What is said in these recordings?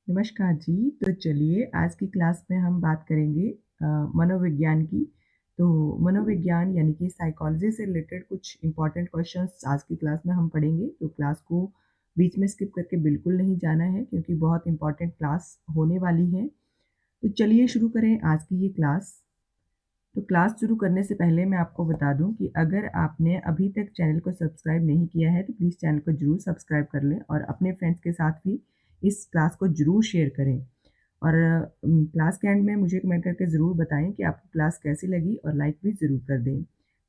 नमस्कार जी। तो चलिए आज की क्लास में हम बात करेंगे मनोविज्ञान की। तो मनोविज्ञान यानी कि साइकोलॉजी से रिलेटेड कुछ इंपॉर्टेंट क्वेश्चंस आज की क्लास में हम पढ़ेंगे। तो क्लास को बीच में स्किप करके बिल्कुल नहीं जाना है क्योंकि बहुत इंपॉर्टेंट क्लास होने वाली है। तो चलिए शुरू करें आज की ये क्लास। तो क्लास शुरू करने से पहले मैं आपको बता दूं कि अगर आपने अभी तक चैनल को सब्सक्राइब नहीं किया है तो प्लीज़ चैनल को ज़रूर सब्सक्राइब कर लें और अपने फ्रेंड्स के साथ भी इस क्लास को ज़रूर शेयर करें। और क्लास के एंड में मुझे कमेंट करके ज़रूर बताएं कि आपको क्लास कैसी लगी और लाइक भी ज़रूर कर दें।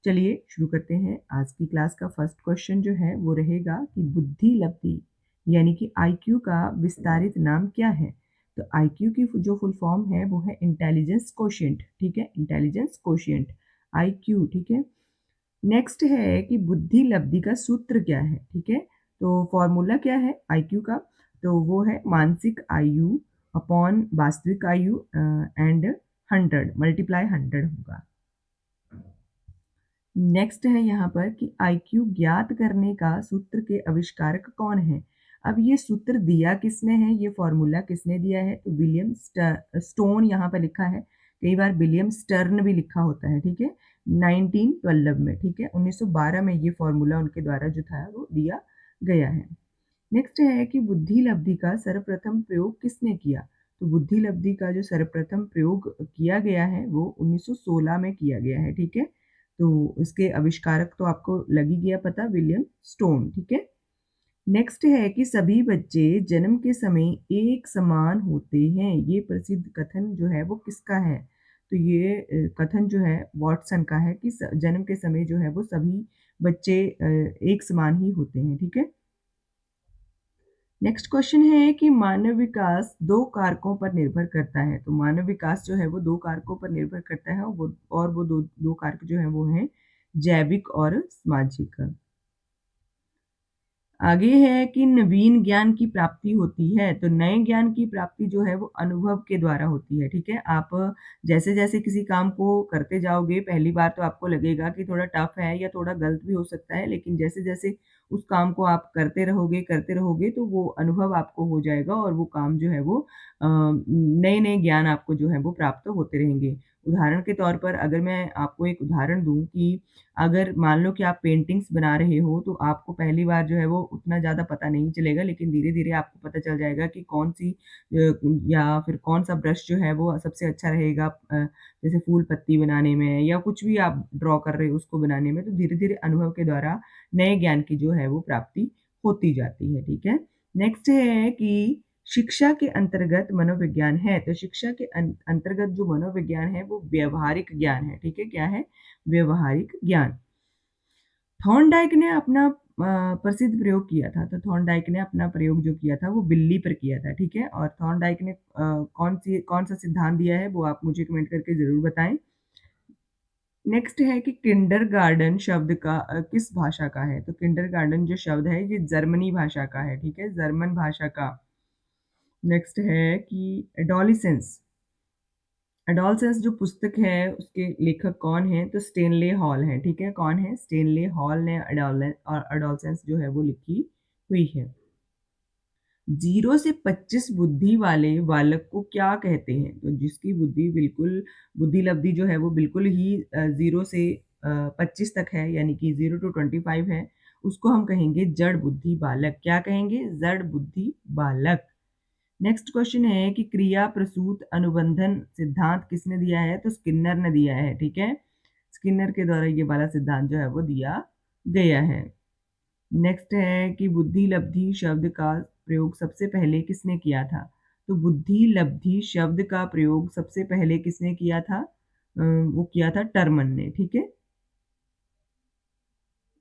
चलिए शुरू करते हैं। आज की क्लास का फर्स्ट क्वेश्चन जो है वो रहेगा कि बुद्धि लब्धि यानी कि आईक्यू का विस्तारित नाम क्या है? तो आईक्यू की जो फुल फॉर्म है वो है इंटेलिजेंस कोशिएंट, ठीक है? इंटेलिजेंस कोशिएंट, आईक्यू, ठीक है? नेक्स्ट है कि बुद्धि लब्धि का सूत्र क्या है, ठीक है? तो फॉर्मूला क्या है आईक्यू का? तो वो है मानसिक आयु अपॉन वास्तविक आयु एंड 100 मल्टीप्लाई 100 होगा। नेक्स्ट है यहाँ पर कि आईक्यू ज्ञात करने का सूत्र के आविष्कारक कौन है? अब ये सूत्र दिया किसने है, ये फॉर्मूला किसने दिया है? तो विलियम स्टोन यहाँ पर लिखा है। कई बार विलियम स्टर्न भी लिखा होता है, ठीक है? 1912 में, ठीक है? 1912 में ये फॉर्मूला उनके द्वारा जो था वो दिया गया है। नेक्स्ट है कि बुद्धि लब्धि का सर्वप्रथम प्रयोग किसने किया? तो बुद्धि लब्धि का जो सर्वप्रथम प्रयोग किया गया है वो 1916 में किया गया है, ठीक है? तो इसके आविष्कारक तो आपको लग ही गया पता, विलियम स्टोन, ठीक है? नेक्स्ट है कि सभी बच्चे जन्म के समय एक समान होते हैं। ये प्रसिद्ध कथन जो है वो किसका है? तो ये कथन जो है वॉटसन का है कि जन्म के समय जो है वो सभी बच्चे एक समान ही होते हैं, ठीक है? नेक्स्ट क्वेश्चन है कि मानव विकास 2 कारकों पर निर्भर करता है। तो मानव विकास जो है वो 2 कारकों पर निर्भर करता है और वो 2 कारक जो हैं वो हैं जैविक और सामाजिक। आगे है कि नवीन ज्ञान की प्राप्ति होती है, तो नए ज्ञान की प्राप्ति जो है वो अनुभव के द्वारा होती है, ठीक है? आप जैसे-जैसे किसी काम को करते जाओगे, पहली बार तो आपको लगेगा कि थोड़ा टफ है या थोड़ा गलत भी हो सकता है, लेकिन जैसे-जैसे उस काम को आप करते रहोगे, तो वो अनुभव आपको हो जाएगा और वो काम जो है वो नए-नए ज्ञान आपको जो है वो प्राप्त होते रहेंगे। उदाहरण के तौर पर अगर मैं आपको एक उदाहरण दूँ कि अगर मान लो कि आप पेंटिंग्स बना रहे हो, तो आपको पहली बार जो है वो उतना ज़्यादा पता नहीं चलेगा, लेकिन धीरे-धीरे आपको पता चल जाएगा कि कौन-सी या फिर कौन-सा ब्रश जो है वो सबसे अच्छा रहेगा जैसे फूल पत्ती बनाने में या कुछ भी आप ड्रॉ कर रहे हो उसको बनाने में, तो धीरे-धीरे अनुभव के द्वारा नए ज्ञान की जो है वो प्राप्ति होती जाती है, ठीक है? नेक्स्ट है कि शिक्षा के अंतर्गत मनोविज्ञान है, तो शिक्षा के अंतर्गत जो मनोविज्ञान है वो व्यावहारिक ज्ञान है, ठीक है? क्या है? व्यावहारिक ज्ञान। थॉर्नडाइक ने अपना प्रसिद्ध प्रयोग किया था, तो थॉर्नडाइक ने अपना प्रयोग जो किया था वो बिल्ली पर किया था, ठीक है? और थॉर्नडाइक ने कौन-सा सिद्धांत दिया है वो आप मुझे कमेंट करके ज़रूर बताएँ। नेक्स्ट है कि किंडरगार्टन शब्द का किस भाषा का है? तो किंडरगार्टन जो शब्द है ये जर्मनी भाषा का है, ठीक है? जर्मन भाषा का। नेक्स्ट है कि एडोलेसेंस एडोलसेंस जो पुस्तक है उसके लेखक कौन हैं? तो स्टेनले हॉल हैं, ठीक है? कौन है? स्टेनले हॉल ने एडोलसेंस जो है वो लिखी हुई है। 0 से 25 बुद्धि वाले बालक को क्या कहते हैं? तो जिसकी बुद्धि बिल्कुल बुद्धि लब्धि जो है वो बिल्कुल ही 0 से 25 तक है यानी कि 0 टू 25 है, उसको हम कहेंगे जड़ बुद्धि बालक। क्या कहेंगे? जड़ बुद्धि बालक। नेक्स्ट क्वेश्चन है कि क्रिया प्रसूत अनुबंधन सिद्धांत किसने दिया है? तो स्किनर ने दिया है, ठीक है? स्किनर के द्वारा ये वाला सिद्धांत जो है वो दिया गया है। नेक्स्ट है कि बुद्धि लब्धि शब्द का प्रयोग सबसे पहले किसने किया था? तो बुद्धि लब्धि शब्द का प्रयोग सबसे पहले किसने किया था? वो किया था टर्मन ने, ठीक है?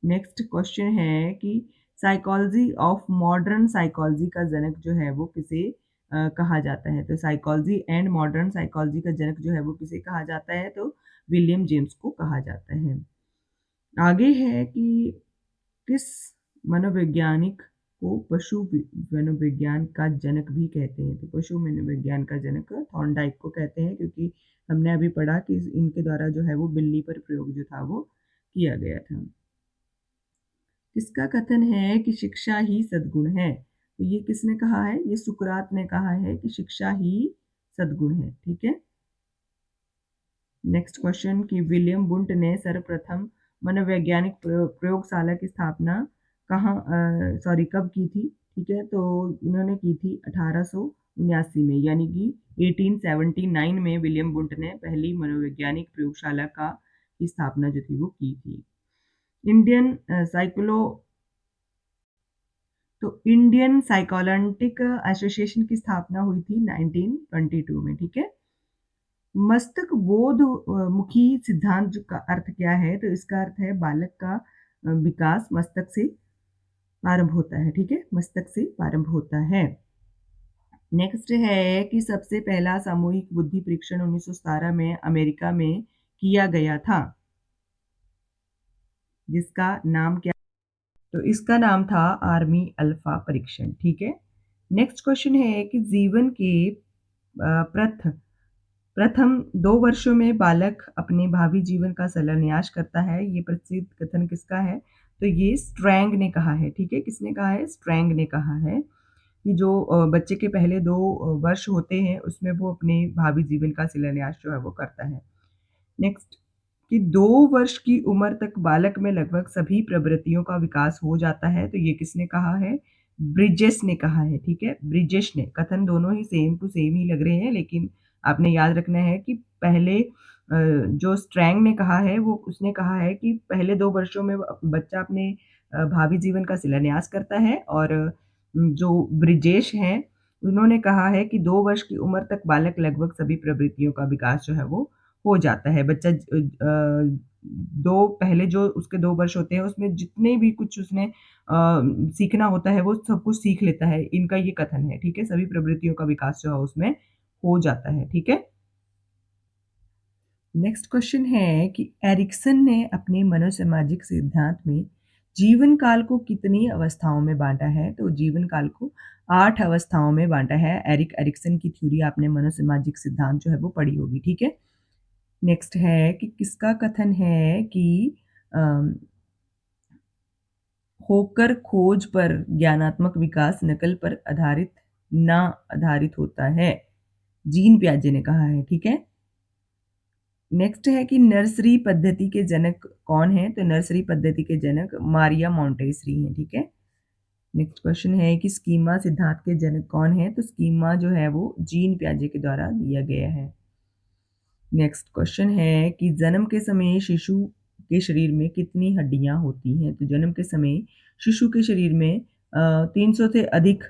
नेक्स्ट क्वेश्चन है कि साइकोलॉजी ऑफ मॉडर्न साइकोलॉजी का जनक जो है वो किसे कहा जाता है? तो साइकोलॉजी एंड मॉडर्न साइकोलॉजी का जनक जो है वो किसे कहा जाता है? तो विलियम जेम्स को कहा जाता है। आगे है कि किस मनोवैज्ञानिक को मनोविज्ञान का जनक भी कहते हैं? तो पशु मनोविज्ञान का जनक थॉर्नडाइक को कहते हैं क्योंकि हमने अभी पढ़ा कि इनके द्वारा जो है वो बिल्ली पर प्रयोग जो था वो किया गया था। किसका कथन है कि शिक्षा ही सद्गुण है? तो ये किसने कहा है? ये सुकरात ने कहा है कि शिक्षा ही सद्गुण है, ठीक है? नेक्स्ट क्वेश्चन कि विलियम वुंट ने सर्वप्रथम मनोवैज्ञानिक प्रयोगशाला की स्थापना कब की थी? ठीक है, तो इन्होंने की थी 1879 में, यानी कि 1879 में विलियम वुंट ने पहली मनोवैज्ञानिक प्रयोगशाला की स्थापना जो थी वो की थी। इंडियन साइकोलो तो इंडियन साइकोलॉजिकल एसोसिएशन की स्थापना हुई थी 1922 में, ठीक है? मस्तक बोध मुखी सिद्धांत का अर्थ क्या है? तो इसका अर्थ है बालक का विकास मस्तक से प्रारंभ होता है, ठीक है? मस्तक से प्रारंभ होता है। नेक्स्ट है कि सबसे पहला सामूहिक बुद्धि परीक्षण 1917 में अमेरिका में किया गया था, जिसका नाम क्या? तो इसका नाम था आर्मी अल्फा परीक्षण, ठीक है? नेक्स्ट क्वेश्चन है कि जीवन के प्रथम 2 वर्षों में बालक अपने भावी जीवन का शिलान्यास करता है। ये प्रसिद्ध कथन किसका है? तो ये स्ट्रैंग ने कहा है, ठीक है? किसने कहा है? स्ट्रैंग ने कहा है कि जो बच्चे के पहले 2 वर्ष होते हैं, उसमें वो अपने भावी जीवन का शिलान्यास जो है वो करता है। नेक्स्ट कि 2 वर्ष की उम्र तक बालक में लगभग सभी प्रवृत्तियों का विकास हो जाता है, तो ये किसने कहा है? ब्रिजेस ने कहा है, ठीक है? ब्रिजेस ने। कथन दोनों ही सेम टू सेम ही लग रहे हैं, लेकिन आपने याद रखना है कि पहले जो स्ट्रैंग ने कहा है, वो उसने कहा है कि पहले 2 वर्षों में बच्चा अपने भावी जीवन का शिलान्यास करता है, और जो ब्रिजेश हैं, उन्होंने कहा है कि 2 वर्ष की उम्र तक बालक लगभग सभी प्रवृत्तियों का विकास जो है वो हो जाता है। बच्चा 2 पहले जो उसके 2 वर्ष होते हैं, उसमें जितने भी कुछ उसने सीखना होता है, वो सब कुछ सीख लेता है। इनका ये कथन है, ठीक है? सभी प्रवृत्तियों का विकास जो है उसमें हो जाता है, ठीक है? नेक्स्ट क्वेश्चन है कि एरिक्सन ने अपने मनोसामाजिक सिद्धांत में जीवन काल को कितनी अवस्थाओं में बाँटा है? तो जीवन काल को 8 अवस्थाओं में बाँटा है। एरिक्सन की थ्योरी आपने मनोसामाजिक सिद्धांत जो है वो पढ़ी होगी, ठीक है? नेक्स्ट है कि किसका कथन है कि अम, होकर खोज पर ज्ञानात्मक विकास नकल पर आधारित ना आधारित होता है? जीन पियाजे ने कहा है, ठीक है? नेक्स्ट है कि नर्सरी पद्धति के जनक कौन है? तो नर्सरी पद्धति के जनक मारिया मोंटेसरी हैं, ठीक है? नेक्स्ट क्वेश्चन है कि स्कीमा सिद्धांत के जनक कौन है? तो स्कीमा जो है वो जीन पियाजे के द्वारा दिया गया है। नेक्स्ट क्वेश्चन है कि जन्म के समय शिशु के शरीर में कितनी हड्डियां होती हैं? तो जन्म के समय शिशु के शरीर में 300 से अधिक,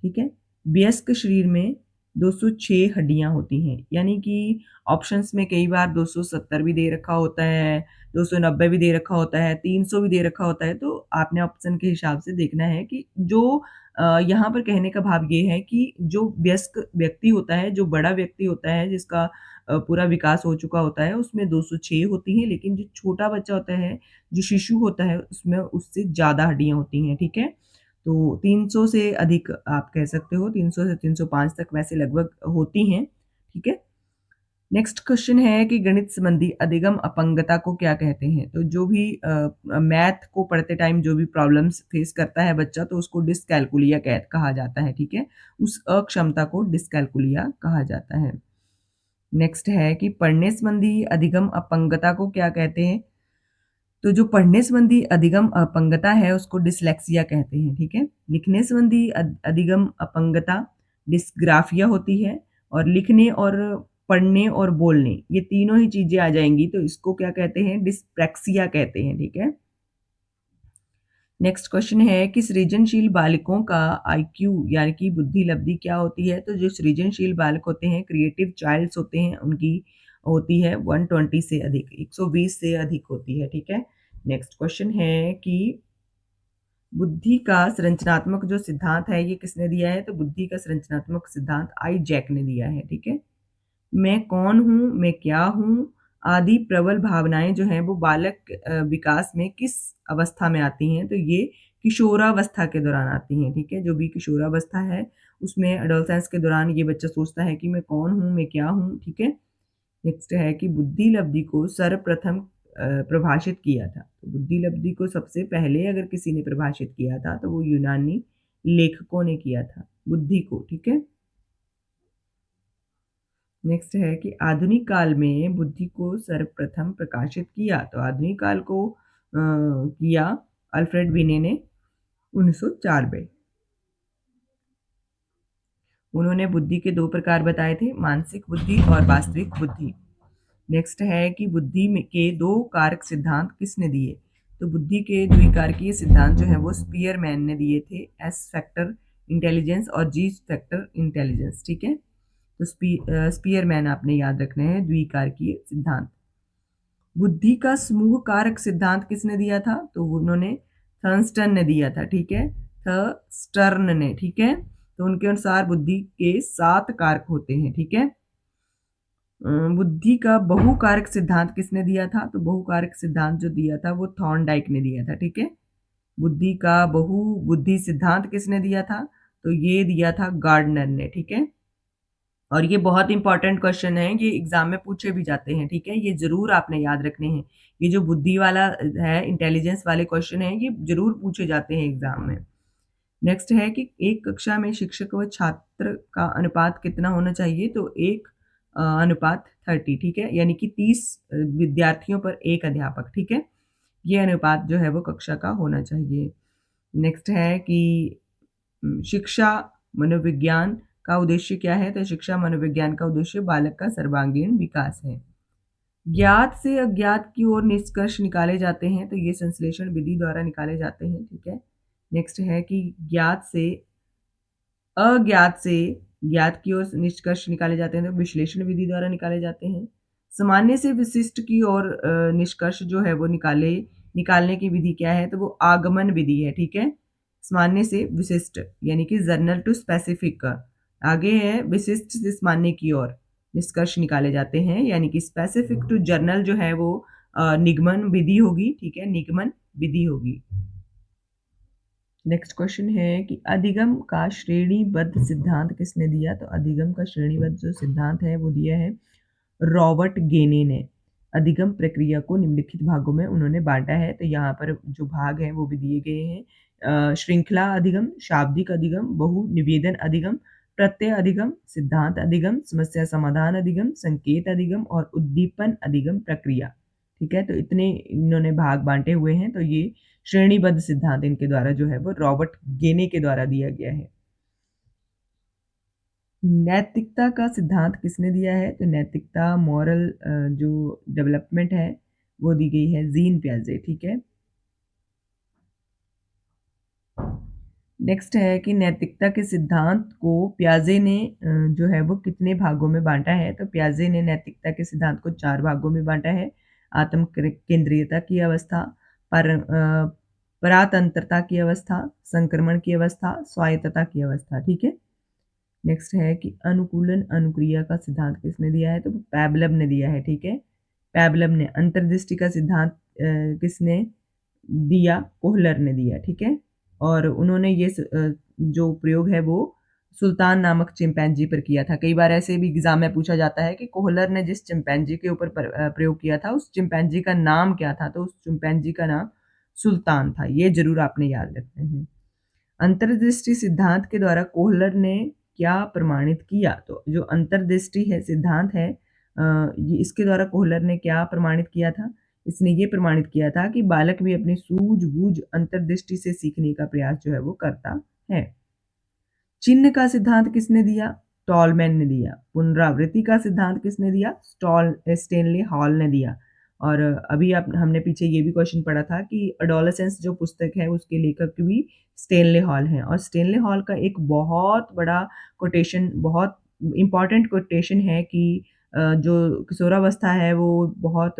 ठीक है? वयस्क शरीर में 206 हड्डियां होती हैं, यानी कि ऑप्शंस में कई बार 270 भी दे रखा होता है, 290 भी दे रखा होता है, 300 भी दे रखा होता है, तो आपने ऑप्शन के हिसाब से देखना है कि जो यहाँ पर कहने का भाव ये है कि जो वयस्क व्यक्ति होता है, जो बड़ा व्यक्ति होता है, जिसका पूरा विकास हो चुका होता है, उसमें 206 होती हैं, लेकिन जो छोटा बच्चा होता है, जो शिशु होता है, उसमें उससे ज़्यादा हड्डियाँ होती हैं, ठीक है? तो 300 से अधिक आप कह सकते हो, 300 से 305 तक वैसे लगभग होती हैं, ठीक है? नेक्स्ट क्वेश्चन है कि गणित संबंधी अधिगम अपंगता को क्या कहते हैं? तो जो भी मैथ को पढ़ते टाइम जो भी प्रॉब्लम्स फेस करता है बच्चा, तो उसको डिस्कैल्कुलिया कहा जाता है, ठीक है? उस अक्षमता को डिस्कैल्कुलिया कहा जाता है। नेक्स्ट है कि पढ़ने संबंधी अधिगम अपंगता को क्या कहते हैं? तो जो पढ़ने संबंधी अधिगम अपंगता है उसको डिस्लेक्सिया कहते हैं, ठीक है? लिखने संबंधी अधिगम अपंगता डिस्ग्राफिया होती है, और लिखने और पढ़ने और बोलने ये तीनों ही चीज़ें आ जाएँगी, तो इसको क्या कहते हैं? डिस्प्रैक्सिया कहते हैं, ठीक है? नेक्स्ट क्वेश्चन है कि सृजनशील बालकों का आईक्यू यानी कि बुद्धि लब्धि क्या होती है? तो जो सृजनशील बालक होते हैं, क्रिएटिव चाइल्ड्स होते हैं, उनकी होती है 120 से अधिक, 120 से अधिक होती है, ठीक है? नेक्स्ट क्वेश्चन है कि बुद्धि का संरचनात्मक जो सिद्धांत है, ये किसने दिया है? तो बुद्धि का संरचनात्मक सिद्धांत आइजैक ने दिया है, ठीक है? मैं कौन हूँ, मैं क्या हूँ, आदि प्रबल भावनाएँ जो हैं वो बालक विकास में किस अवस्था में आती हैं? तो ये किशोरावस्था के दौरान आती हैं, ठीक है? जो भी किशोरावस्था है, उसमें एडोलसेंस के दौरान ये बच्चा सोचता है कि मैं कौन हूँ, मैं क्या हूँ, ठीक है? नेक्स्ट है कि बुद्धि लब्धि को सर्वप्रथम परिभाषित किया था। तो बुद्धि लब्धि को सबसे पहले अगर किसी ने परिभाषित किया था, तो वो यूनानी लेखकों ने किया था? बुद्धि को, ठीक है। नेक्स्ट है कि आधुनिक काल में बुद्धि को सर्वप्रथम प्रकाशित किया, तो आधुनिक काल को किया अल्फ्रेड बिने ने 1904 में। उन्होंने बुद्धि के 2 प्रकार बताए थे, मानसिक बुद्धि और वास्तविक बुद्धि। नेक्स्ट है कि बुद्धि में के 2 कारक सिद्धांत किसने दिए? तो बुद्धि के द्विकारकीय सिद्धांत जो है वो स्पीयरमैन ने दिए थे, एस फैक्टर इंटेलिजेंस और जी फैक्टर इंटेलिजेंस, ठीक है। तो स्पीयरमैन आपने याद रखने हैं द्विकारकीय सिद्धांत। बुद्धि का समूह कारक सिद्धांत किसने दिया था? तो उन्होंने थर्स्टन ने दिया था, ठीक है, थर्स्टर्न ने, ठीक है। तो उनके अनुसार बुद्धि के 7 कारक होते हैं, ठीक है। बुद्धि का बहुकारक सिद्धांत किसने दिया था? तो बहुकारक सिद्धांत जो दिया था वो थॉर्नडाइक ने दिया था, ठीक है। बुद्धि का बहु बुद्धि सिद्धांत किसने दिया था? तो ये दिया था गार्डनर ने, ठीक है। और ये बहुत इंपॉर्टेंट क्वेश्चन है, ये एग्जाम में पूछे भी जाते हैं, ठीक है, ये जरूर आपने याद रखने हैं। ये जो बुद्धि वाला है, इंटेलिजेंस वाले क्वेश्चन है, ये जरूर पूछे जाते हैं एग्जाम में। नेक्स्ट है कि एक कक्षा में शिक्षक व छात्र का अनुपात कितना होना चाहिए? तो 1:30, ठीक है, यानी कि 30 विद्यार्थियों पर 1 अध्यापक, ठीक है। ये अनुपात जो है वो कक्षा का होना चाहिए। नेक्स्ट है कि शिक्षा मनोविज्ञान का उद्देश्य क्या है? तो शिक्षा मनोविज्ञान का उद्देश्य बालक का सर्वांगीण विकास है। ज्ञात से अज्ञात की ओर निष्कर्ष निकाले जाते हैं, तो ये संश्लेषण विधि द्वारा निकाले जाते हैं, ठीक है। नेक्स्ट है कि ज्ञात से अज्ञात से ज्ञात की ओर निष्कर्ष निकाले जाते हैं, तो विश्लेषण विधि द्वारा निकाले जाते हैं। सामान्य से विशिष्ट की ओर निष्कर्ष जो है वो निकालने की विधि क्या है? तो वो आगमन विधि है, ठीक है। सामान्य से विशिष्ट यानी कि जर्नल टू स्पेसिफिक का आगे है, विशिष्ट से सामान्य की ओर निष्कर्ष निकाले जाते हैं, यानी कि स्पेसिफिक टू जर्नल जो है वो निगमन विधि होगी, ठीक है, निगमन विधि होगी। नेक्स्ट क्वेश्चन है कि अधिगम का श्रेणीबद्ध सिद्धांत किसने दिया? तो अधिगम का श्रेणीबद्ध जो सिद्धांत है वो दिया है रॉबर्ट गेने ने। अधिगम प्रक्रिया को निम्नलिखित भागों में उन्होंने बांटा है, तो यहाँ पर जो भाग हैं वो भी दिए गए हैं। श्रृंखला अधिगम, शाब्दिक अधिगम, बहु निवेदन अधिगम, प्रत्यय अधिगम, सिद्धांत अधिगम, समस्या समाधान अधिगम, संकेत अधिगम और उद्दीपन अधिगम प्रक्रिया, ठीक है। तो इतने इन्होंने भाग बांटे हुए हैं, तो ये श्रेणीबद्ध सिद्धांत इनके द्वारा जो है वो रॉबर्ट गेने के द्वारा दिया गया है। नैतिकता का सिद्धांत किसने दिया है? तो नैतिकता मॉरल जो डेवलपमेंट है वो दी गई है जीन पियाजे, ठीक है। नेक्स्ट है कि नैतिकता के सिद्धांत को पियाजे ने जो है वो कितने भागों में बांटा है? तो पियाजे ने नैतिकता के सिद्धांत को 4 भागों में बांटा है। आत्म केंद्रीयता की अवस्था, परातंत्रता की अवस्था, संक्रमण की अवस्था, स्वायत्तता की अवस्था, ठीक है। नेक्स्ट है कि अनुकूलन अनुक्रिया का सिद्धांत किसने दिया है? तो पैबलव ने दिया है, ठीक है। पैबलव ने। अंतर्दृष्टि का सिद्धांत किसने दिया? कोहलर ने दिया, ठीक है। और उन्होंने ये जो प्रयोग है वो सुल्तान नामक चिंपैंजी पर किया था। कई बार ऐसे भी एग्जाम में पूछा जाता है कि कोहलर ने जिस चिंपैंजी के ऊपर प्रयोग किया था उस चिंपैंजी का नाम क्या था? तो उस चिंपैंजी का नाम सुल्तान था। ये जरूर आपने याद रखना है। अंतर्दृष्टि सिद्धांत के द्वारा कोहलर ने क्या प्रमाणित किया? तो जो अंतर्दृष्टि है सिद्धांत है, ये इसके द्वारा कोहलर ने क्या प्रमाणित किया था? इसने ये प्रमाणित किया था कि बालक भी अपनी सूझबूझ अंतर्दृष्टि से सीखने का प्रयास जो है वो करता है। चिन्ह का सिद्धांत किसने दिया? टॉलमैन ने दिया। पुनरावृत्ति का सिद्धांत किसने दिया? स्टेनले हॉल ने दिया। और अभी आप हमने पीछे ये भी क्वेश्चन पढ़ा था कि अडोलेसेंस जो पुस्तक है उसके लेखक भी स्टेनले हॉल हैं, और स्टेनले हॉल का एक बहुत बड़ा कोटेशन, बहुत इम्पॉर्टेंट कोटेशन है कि जो किशोरावस्था है वो बहुत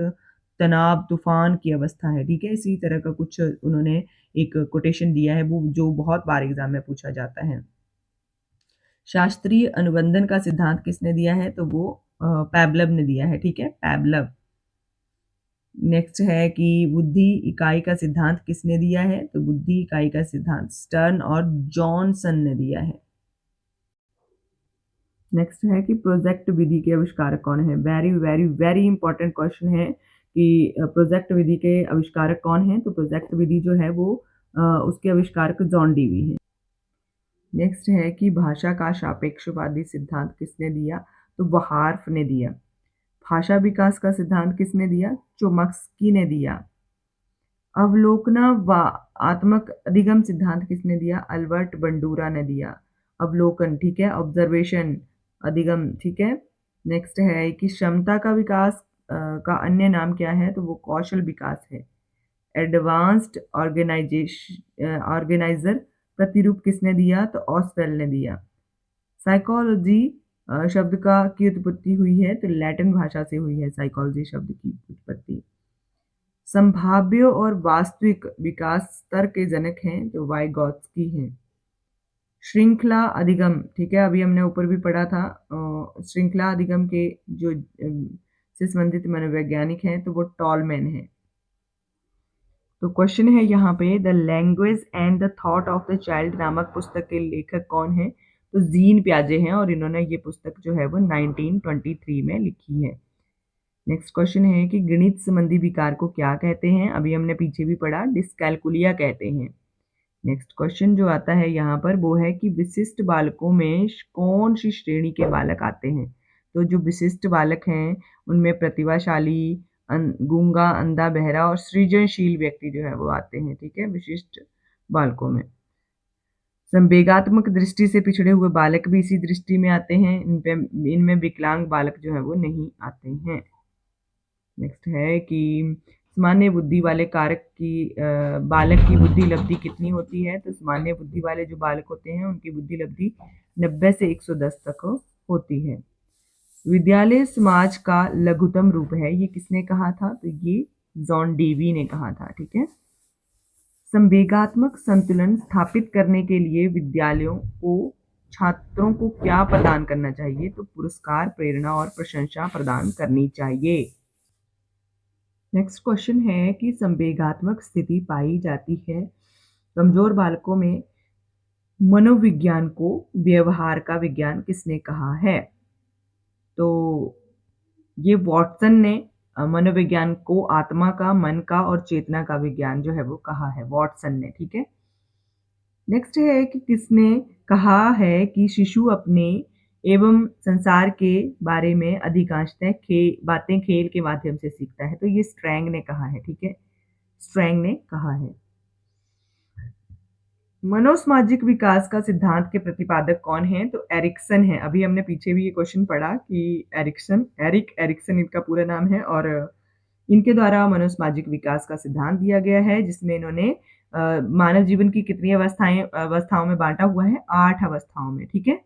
तनाव तूफान की अवस्था है, ठीक है। इसी तरह का कुछ उन्होंने एक कोटेशन दिया है वो जो बहुत बार एग्जाम में पूछा जाता है। शास्त्रीय अनुबंधन का सिद्धांत किसने दिया है? तो वो पैबलव ने दिया है, ठीक है, पैबलव। नेक्स्ट है कि बुद्धि इकाई का सिद्धांत किसने दिया है? तो बुद्धि इकाई का सिद्धांत स्टर्न और जॉनसन ने दिया है। नेक्स्ट है कि प्रोजेक्ट विधि के आविष्कारक कौन है? Very very very important question है कि प्रोजेक्ट विधि के आविष्कारक कौन है? तो प्रोजेक्ट विधि जो है वो उसके आविष्कारक जॉन डीवी है। नेक्स्ट है कि भाषा का सापेक्षवादी सिद्धांत किसने दिया? तो वहार्फ ने दिया। भाषा विकास का सिद्धांत किसने दिया? चोम्स्की ने दिया। अवलोकनात्मक अधिगम सिद्धांत किसने दिया? अल्बर्ट बंडूरा ने दिया। अवलोकन, ठीक है, ऑब्जर्वेशन, अधिगम, ठीक है। नेक्स्ट है कि क्षमता का विकास का अन्य नाम क्या है? तो वो कौशल विकास है। एडवांस्ड ऑर्गेनाइजर प्रतिरूप किसने दिया? तो ऑस्वेल ने दिया। साइकोलॉजी शब्द की उत्पत्ति हुई है तो लैटिन भाषा से हुई है साइकोलॉजी शब्द की उत्पत्ति। संभाव्य और वास्तविक विकास स्तर के जनक हैं तो वाइगॉत्स्की हैं। श्रृंखला अधिगम, ठीक है, अभी हमने ऊपर भी पढ़ा था। श्रृंखला अधिगम के जो से संबंधित मनोवैज्ञानिक हैं तो वो टॉलमैन है। तो क्वेश्चन है यहाँ पे, the language and the thought of the child नामक पुस्तक के लेखक कौन है? तो जीन प्याजे हैं और इन्होंने ये पुस्तक जो है वो 1923 में लिखी है। नेक्स्ट क्वेश्चन है कि गणित संबंधी विकार को क्या कहते हैं? अभी हमने पीछे भी पढ़ा, डिस्कैलकुलिया कहते हैं। नेक्स्ट क्वेश्चन जो आता है यहाँ पर वो है कि विशिष्ट बालकों में कौन सी श्रेणी के बालक आते हैं? तो जो विशिष्ट बालक हैं उनमें प्रतिभाशाली, गूंगा, अंधा, बहरा और सृजनशील व्यक्ति जो है वो आते हैं, ठीक है, विशिष्ट बालकों में। संवेगात्मक दृष्टि से पिछड़े हुए बालक भी इसी दृष्टि में आते हैं। इनमें विकलांग बालक जो है वो नहीं आते हैं। नेक्स्ट है कि सामान्य बुद्धि वाले बालक की बुद्धि लब्धि कितनी होती है? तो सामान्य बुद्धि वाले जो बालक होते हैं उनकी बुद्धि लब्धि 90 से 110 तक होती है। विद्यालय समाज का लघुत्तम रूप है, ये किसने कहा था? तो ये जॉन डेवी ने कहा था, ठीक है। संवेगात्मक संतुलन स्थापित करने के लिए विद्यालयों को छात्रों को क्या प्रदान करना चाहिए? तो पुरस्कार, प्रेरणा और प्रशंसा प्रदान करनी चाहिए। नेक्स्ट क्वेश्चन है कि संवेगात्मक स्थिति पाई जाती है कमजोर बालकों में। मनोविज्ञान को व्यवहार का विज्ञान किसने कहा है? तो ये वॉटसन ने मनोविज्ञान को आत्मा का, मन का और चेतना का विज्ञान जो है वो कहा है, वॉटसन ने, ठीक है। नेक्स्ट है कि किसने कहा है कि शिशु अपने एवं संसार के बारे में अधिकांशतः बातें खेल के माध्यम से सीखता है? तो ये स्ट्रैंग ने कहा है, ठीक है, स्ट्रैंग ने कहा है। मनोसामाजिक विकास का सिद्धांत के प्रतिपादक कौन है? तो एरिक्सन है। अभी हमने पीछे भी ये क्वेश्चन पढ़ा कि एरिक एरिक्सन इनका पूरा नाम है और इनके द्वारा मनोसामाजिक विकास का सिद्धांत दिया गया है जिसमें इन्होंने मानव जीवन की कितनी अवस्थाओं में बांटा हुआ है? 8 अवस्थाओं में, ठीक है।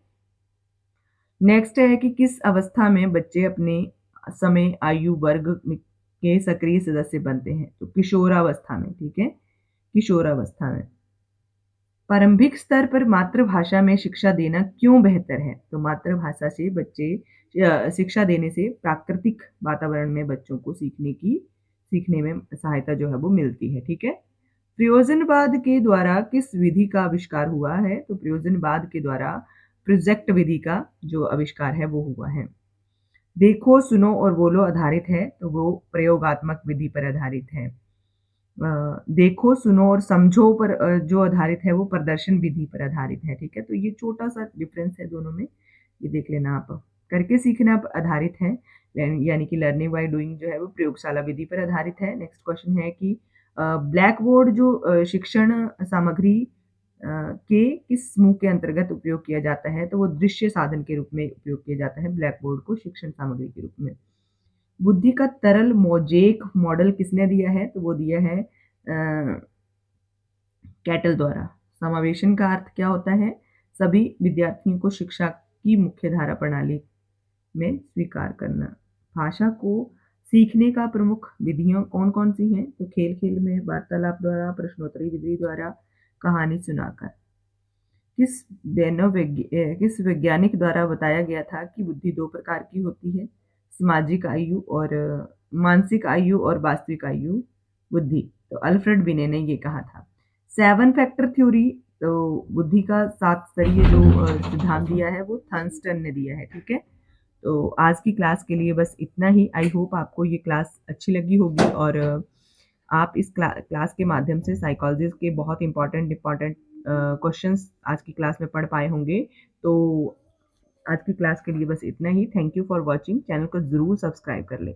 नेक्स्ट है कि किस अवस्था में बच्चे अपने समय आयु वर्ग के सक्रिय सदस्य बनते हैं? तो किशोरावस्था में, ठीक है, किशोरावस्था में। प्रारंभिक स्तर पर मातृभाषा में शिक्षा देना क्यों बेहतर है? तो मातृभाषा से शिक्षा देने से प्राकृतिक वातावरण में बच्चों को सीखने में सहायता जो है वो मिलती है, ठीक है। प्रयोजनवाद के द्वारा किस विधि का आविष्कार हुआ है? तो प्रयोजनवाद के द्वारा प्रोजेक्ट विधि का जो आविष्कार है वो हुआ है। देखो, सुनो और बोलो आधारित है तो वो प्रयोगात्मक विधि पर आधारित है। देखो, सुनो और समझो पर जो आधारित है वो प्रदर्शन विधि पर आधारित है, ठीक है। तो ये छोटा सा डिफरेंस है दोनों में, ये देख लेना आप। करके सीखना पर आधारित है यानी कि लर्निंग बाय डूइंग जो है वो प्रयोगशाला विधि पर आधारित है। नेक्स्ट क्वेश्चन है कि ब्लैक बोर्ड जो शिक्षण सामग्री के किस समूह के अंतर्गत उपयोग किया जाता है? तो वो दृश्य साधन के रूप में उपयोग किया जाता है ब्लैक बोर्ड को शिक्षण सामग्री के रूप में। बुद्धि का तरल मोजेक मॉडल किसने दिया है? तो वो दिया है कैटल द्वारा। समावेशन का अर्थ क्या होता है? सभी विद्यार्थियों को शिक्षा की मुख्यधारा प्रणाली में स्वीकार करना। भाषा को सीखने का प्रमुख विधियां कौन कौन सी हैं? तो खेल खेल में, वार्तालाप द्वारा, प्रश्नोत्तरी विधि द्वारा, कहानी सुनाकर। किस वैज्ञानिक द्वारा बताया गया था कि बुद्धि 2 प्रकार की होती है? सामाजिक आयु और मानसिक आयु और वास्तविक आयु बुद्धि। तो अल्फ्रेड बिने ने ये कहा था। 7 फैक्टर थ्योरी, तो बुद्धि का 7 स्तरीय जो सिद्धांत दिया है वो थर्नस्टन ने दिया है, ठीक है। तो आज की क्लास के लिए बस इतना ही। आई होप आपको ये क्लास अच्छी लगी होगी और आप इस क्लास के माध्यम से साइकोलॉजी के बहुत इंपॉर्टेंट क्वेश्चंस आज की क्लास में पढ़ पाए होंगे। तो आज की क्लास के लिए बस इतना ही। Thank you for watching. Channel को ज़रूर सब्सक्राइब कर लें।